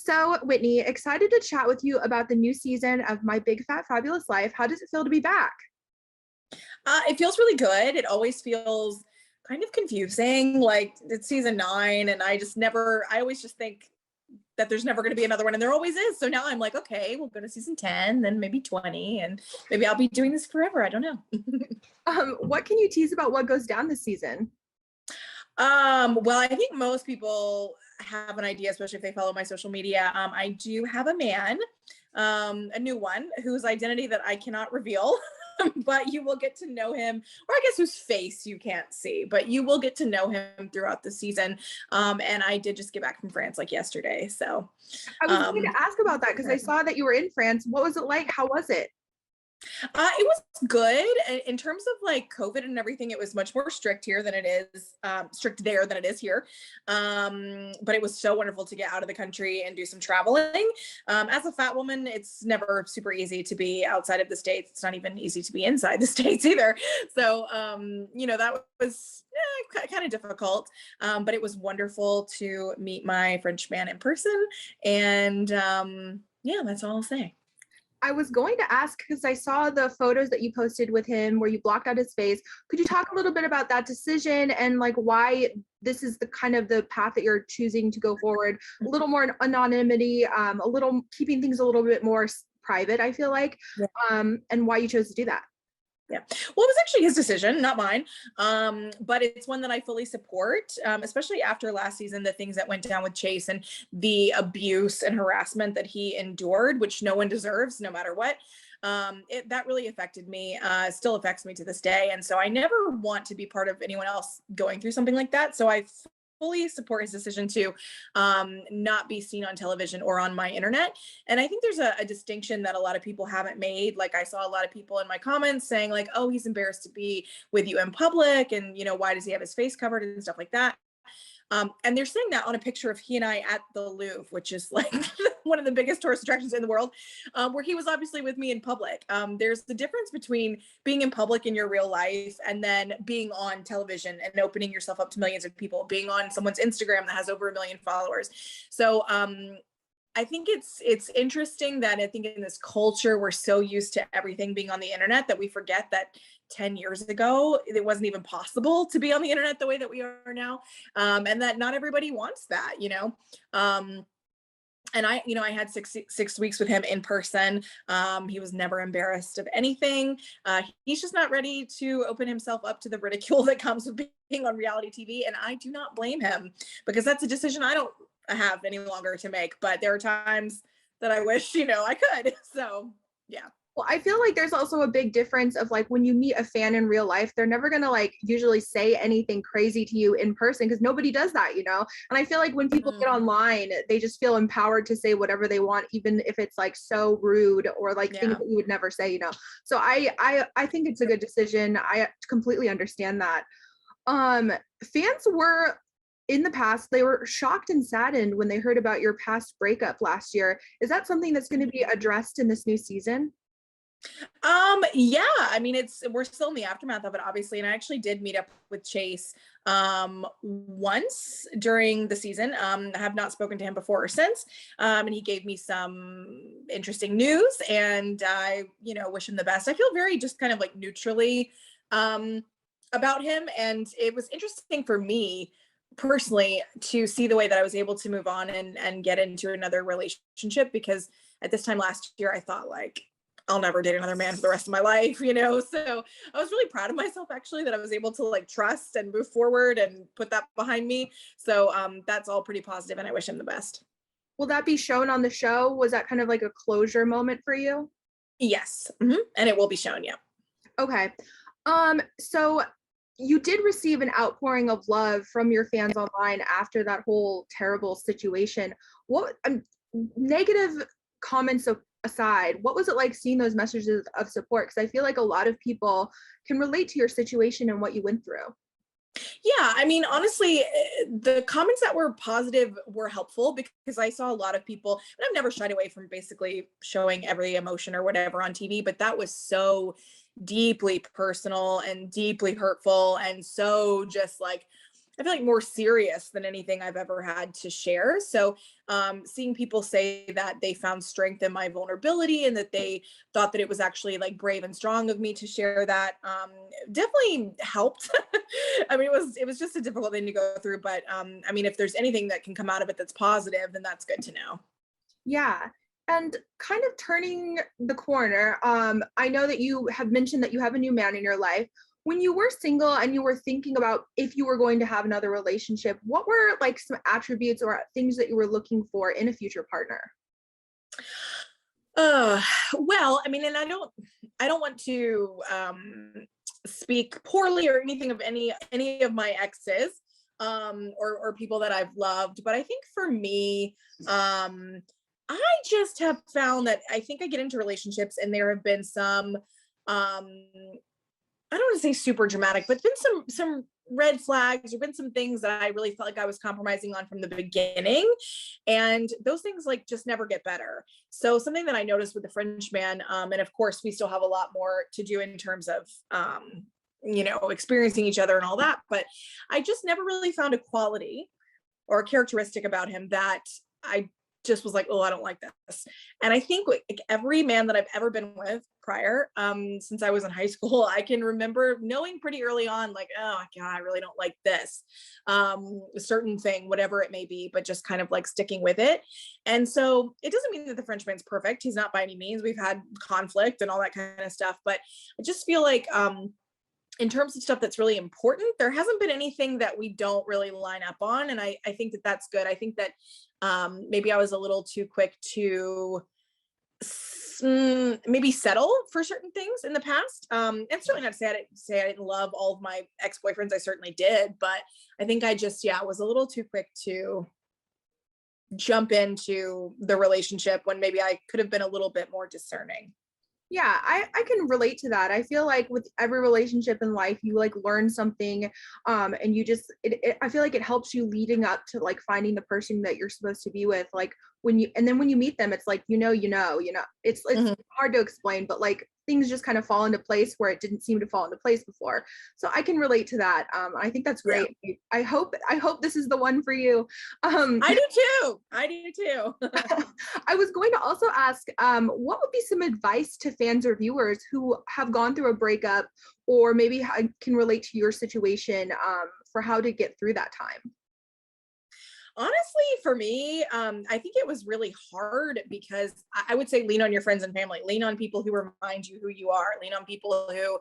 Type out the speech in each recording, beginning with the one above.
So, Whitney, excited to chat with you about the new season of My Big Fat Fabulous Life. How does it feel to be back? It feels really good. It always feels kind of confusing. Like it's season 9, and I always just think that there's never going to be another one, and there always is. So now I'm like, okay, we'll go to season 10, then maybe 20, and maybe I'll be doing this forever. I don't know. What can you tease about what goes down this season? Well, I think most people have an idea, especially if they follow my social media. I do have a man, a new one, whose identity that I cannot reveal, but you will get to know him, or I guess whose face you can't see, but you will get to know him throughout the season. And I did just get back from France like yesterday. So, I was going um, to ask about that because I saw that you were in France. What was it like? How was it? It was good in terms of like COVID and everything. It was much more strict here than it is strict there than it is here. But it was so wonderful to get out of the country and do some traveling. As a fat woman, it's never super easy to be outside of the States. It's not even easy to be inside the States either. So, that was kind of difficult. But it was wonderful to meet my French man in person. And yeah, that's all I'll say. I was going to ask because I saw the photos that you posted with him where you blocked out his face. Could you talk a little bit about that decision and like why this is the kind of the path that you're choosing to go forward? A little more anonymity, a little keeping things a little bit more private, I feel like, and why you chose to do that. Yeah. Well, it was actually his decision, not mine. But it's one that I fully support, especially after last season, the things that went down with Chase and the abuse and harassment that he endured, which no one deserves, no matter what. That really affected me, still affects me to this day. And so I never want to be part of anyone else going through something like that. So I fully support his decision to not be seen on television or on my internet. And I think there's a distinction that a lot of people haven't made. Like I saw a lot of people in my comments saying like, oh, he's embarrassed to be with you in public. And, why does he have his face covered and stuff like that? And they're saying that on a picture of he and I at the Louvre, which is like one of the biggest tourist attractions in the world, where he was obviously with me in public. There's the difference between being in public in your real life and then being on television and opening yourself up to millions of people, being on someone's Instagram that has over 1 million followers. So I think it's interesting that I think in this culture, we're so used to everything being on the internet that we forget that 10 years ago, it wasn't even possible to be on the internet the way that we are now. And that not everybody wants that. And I had 6 weeks with him in person. He was never embarrassed of anything. He's just not ready to open himself up to the ridicule that comes with being on reality TV. And I do not blame him because that's a decision I don't have any longer to make. But there are times that I wish, I could. So yeah. Well, I feel like there's also a big difference of like when you meet a fan in real life, they're never going to like usually say anything crazy to you in person because nobody does that. And I feel like when people get online, they just feel empowered to say whatever they want, even if it's like so rude or like things that you would never say. So I think it's a good decision. I completely understand that. Fans were in the past, they were shocked and saddened when they heard about your past breakup last year. Is that something that's going to be addressed in this new season? Yeah, I mean, we're still in the aftermath of it, obviously. And I actually did meet up with Chase, once during the season. I have not spoken to him before or since. And he gave me some interesting news and I, wish him the best. I feel very just kind of like neutrally, about him. And it was interesting for me personally to see the way that I was able to move on and get into another relationship, because at this time last year, I thought like, I'll never date another man for the rest of my life, So I was really proud of myself actually that I was able to like trust and move forward and put that behind me. So that's all pretty positive and I wish him the best. Will that be shown on the show? Was that kind of like a closure moment for you? Yes. And it will be shown. Yeah. Okay. So you did receive an outpouring of love from your fans online after that whole terrible situation. What negative comments aside, what was it like seeing those messages of support? Because I feel like a lot of people can relate to your situation and what you went through. Yeah, I mean, honestly, the comments that were positive were helpful because I saw a lot of people, and I've never shied away from basically showing every emotion or whatever on TV, but that was so deeply personal and deeply hurtful and so just like I feel like more serious than anything I've ever had to share. So seeing people say that they found strength in my vulnerability and that they thought that it was actually like brave and strong of me to share that, definitely helped. I mean, it was just a difficult thing to go through, but I mean, if there's anything that can come out of it that's positive, then that's good to know. Yeah. And kind of turning the corner, I know that you have mentioned that you have a new man in your life. When you were single and you were thinking about if you were going to have another relationship, what were like some attributes or things that you were looking for in a future partner? Uh, well, I mean, and I don't want to speak poorly or anything of any of my exes, or people that I've loved, but I think for me, I just have found that I think I get into relationships and there have been some, I don't want to say super dramatic, but been some red flags or been some things that I really felt like I was compromising on from the beginning. And those things like just never get better. So something that I noticed with the French man, and of course we still have a lot more to do in terms of experiencing each other and all that, but I just never really found a quality or a characteristic about him that I just was like, oh, I don't like this. And I think like every man that I've ever been with prior, since I was in high school, I can remember knowing pretty early on, like, oh God, I really don't like this, a certain thing, whatever it may be, but just kind of like sticking with it. And so it doesn't mean that the Frenchman's perfect. He's not by any means. We've had conflict and all that kind of stuff, but I just feel like, in terms of stuff that's really important, there hasn't been anything that we don't really line up on. And I think that that's good. I think that maybe I was a little too quick to maybe settle for certain things in the past. And certainly not to say I didn't love all of my ex-boyfriends. I certainly did. But I think I just, was a little too quick to jump into the relationship when maybe I could have been a little bit more discerning. Yeah, I can relate to that. I feel like with every relationship in life, you like learn something, and you just, I feel like it helps you leading up to like finding the person that you're supposed to be with. Like and then when you meet them, it's like, it's Mhm. hard to explain, but like things just kind of fall into place where it didn't seem to fall into place before. So I can relate to that. I think that's Yeah. great. I hope this is the one for you. Um, I do too. I do too. I was going to also ask, what would be some advice to fans or viewers who have gone through a breakup or maybe can relate to your situation, for how to get through that time? Honestly, for me, I think it was really hard because I would say lean on your friends and family, lean on people who remind you who you are, lean on people who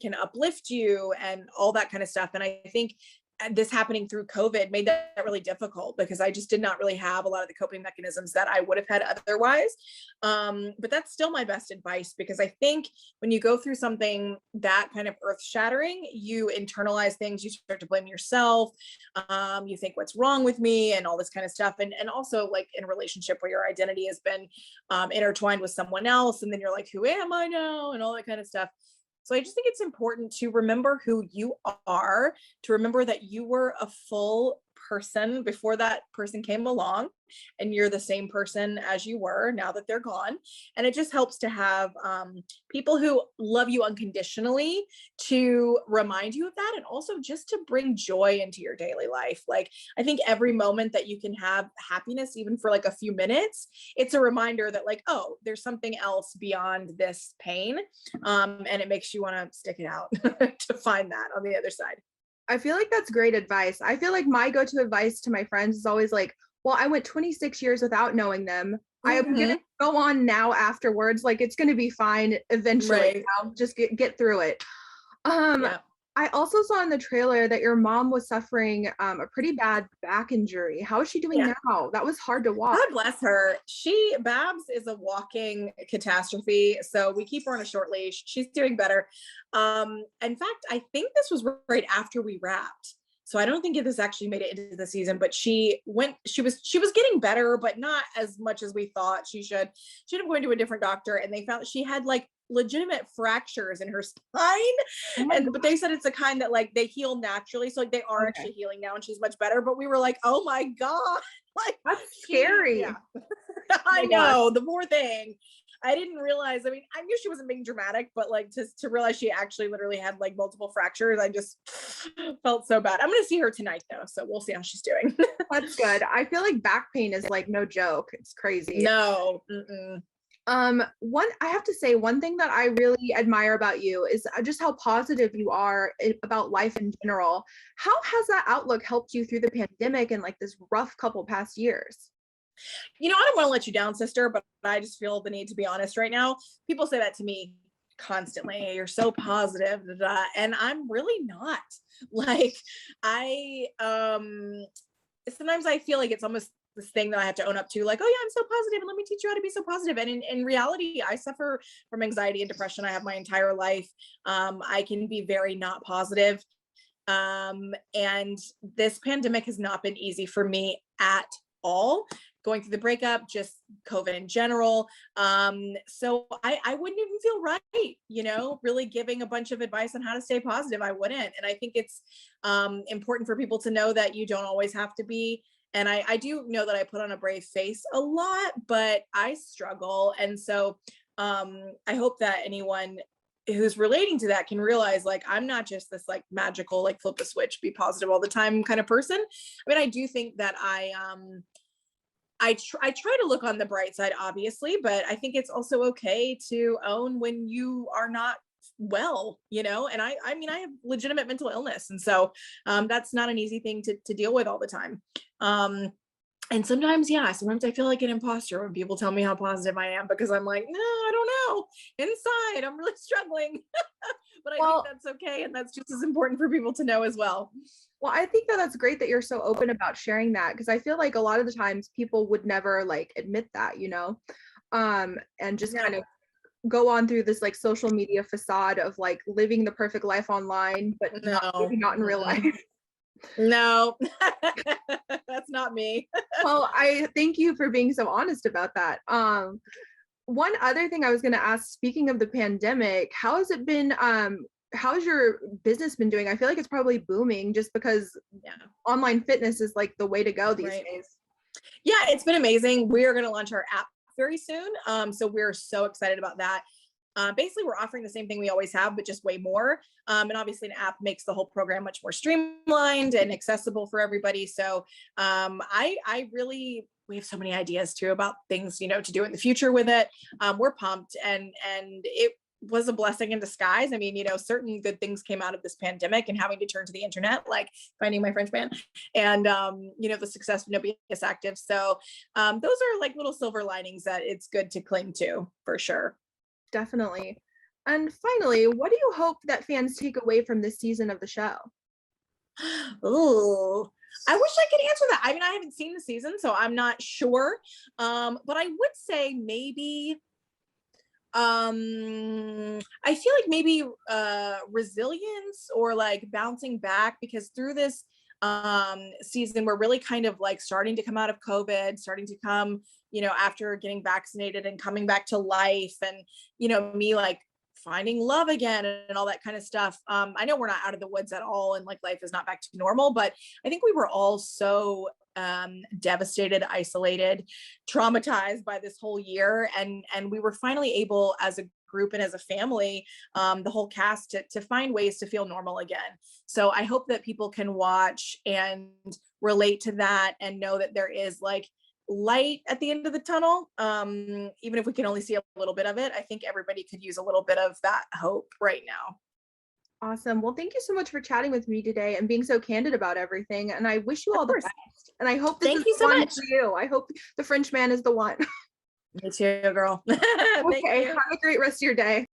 can uplift you and all that kind of stuff. And I think this happening through COVID made that really difficult because I just did not really have a lot of the coping mechanisms that I would have had otherwise. But that's still my best advice because I think when you go through something that kind of earth shattering, you internalize things, you start to blame yourself. You think, what's wrong with me and all this kind of stuff. And also like in a relationship where your identity has been intertwined with someone else. And then you're like, who am I now? And all that kind of stuff. So I just think it's important to remember who you are, to remember that you were a full person before that person came along, and you're the same person as you were now that they're gone. And it just helps to have people who love you unconditionally to remind you of that, and also just to bring joy into your daily life. Like, I think every moment that you can have happiness, even for like a few minutes, it's a reminder that like, oh, there's something else beyond this pain. And it makes you want to stick it out to find that on the other side. I feel like that's great advice. I feel like my go-to advice to my friends is always like, well, I went 26 years without knowing them. I am gonna Mhm. go on now afterwards. Like it's gonna be fine eventually. Right. Just get through it. Um, Yeah. I also saw in the trailer that your mom was suffering a pretty bad back injury. How is she doing Yeah. now? That was hard to watch. God bless her. Babs is a walking catastrophe. So we keep her on a short leash. She's doing better. In fact, I think this was right after we wrapped. So I don't think this actually made it into the season, but she was getting better, but not as much as we thought she should. She ended up going to a different doctor and they found she had like legitimate fractures in her spine. Oh my But they said it's the kind that like they heal naturally. So like they are Okay. actually healing now and she's much better. But we were like, oh my God. Like That's scary. yeah. Oh I my gosh. know, the poor thing. I didn't realize, I mean, I knew she wasn't being dramatic, but like to realize she actually literally had like multiple fractures, I just felt so bad. I'm going to see her tonight though. So we'll see how she's doing. That's good. I feel like back pain is like no joke. It's crazy. No. Mm-mm. I have to say, one thing that I really admire about you is just how positive you are about life in general. How has that outlook helped you through the pandemic and like this rough couple past years? I don't want to let you down, sister, but I just feel the need to be honest right now. People say that to me constantly. Hey, you're so positive, da, da, and I'm really not. Like, I sometimes I feel like it's almost this thing that I have to own up to, like, oh yeah, I'm so positive and let me teach you how to be so positive. And in reality, I suffer from anxiety and depression. I have my entire life. I can be very not positive. And this pandemic has not been easy for me at all. Going through the breakup, just COVID in general. So I wouldn't even feel right, really giving a bunch of advice on how to stay positive. I wouldn't. And I think it's important for people to know that you don't always have to be. And I do know that I put on a brave face a lot, but I struggle. And so I hope that anyone who's relating to that can realize, like, I'm not just this like magical, like flip a switch, be positive all the time kind of person. I mean, I do think that I try to look on the bright side, obviously, but I think it's also okay to own when you are not well, and I mean, I have legitimate mental illness. And so that's not an easy thing to deal with all the time. And sometimes I feel like an imposter when people tell me how positive I am, because I'm like, no, I don't know. Inside, I'm really struggling. But I think that's okay. And that's just as important for people to know as well. Well, I think that that's great that you're so open about sharing that, because I feel like a lot of the times people would never like admit that, and just kind of go on through this like social media facade of like living the perfect life online, but maybe not in real life. No, that's not me. Well, I thank you for being so honest about that. One other thing I was going to ask, speaking of the pandemic, how has it been? How's your business been doing? I feel like it's probably booming just because online fitness is like the way to go these days. Yeah, it's been amazing. We are going to launch our app very soon. So we're so excited about that. Basically, we're offering the same thing we always have, but just way more. And obviously an app makes the whole program much more streamlined and accessible for everybody. So we have so many ideas too about things, to do in the future with it. We're pumped, and it was a blessing in disguise. I mean, certain good things came out of this pandemic and having to turn to the internet, like finding my French man, and the success of No BS Active. So those are like little silver linings that it's good to cling to, for sure. Definitely. And finally, what do you hope that fans take away from this season of the show? Oh, I wish I could answer that. I mean, I haven't seen the season, so I'm not sure. But I would say maybe I feel like maybe resilience, or like bouncing back, because through this season we're really kind of like starting to come out of COVID, starting to come, after getting vaccinated and coming back to life, and me like finding love again and all that kind of stuff. I know we're not out of the woods at all, and like life is not back to normal, but I think we were all so devastated, isolated, traumatized by this whole year, and we were finally able, as a group and as a family, the whole cast, to find ways to feel normal again. So I hope that people can watch and relate to that, and know that there is like light at the end of the tunnel. Even if we can only see a little bit of it, I think everybody could use a little bit of that hope right now. Awesome. Well, thank you so much for chatting with me today and being so candid about everything. And I wish you all the best. And I hope this is the one for you. I hope the French man is the one. Me too, girl. Okay. Have a great rest of your day.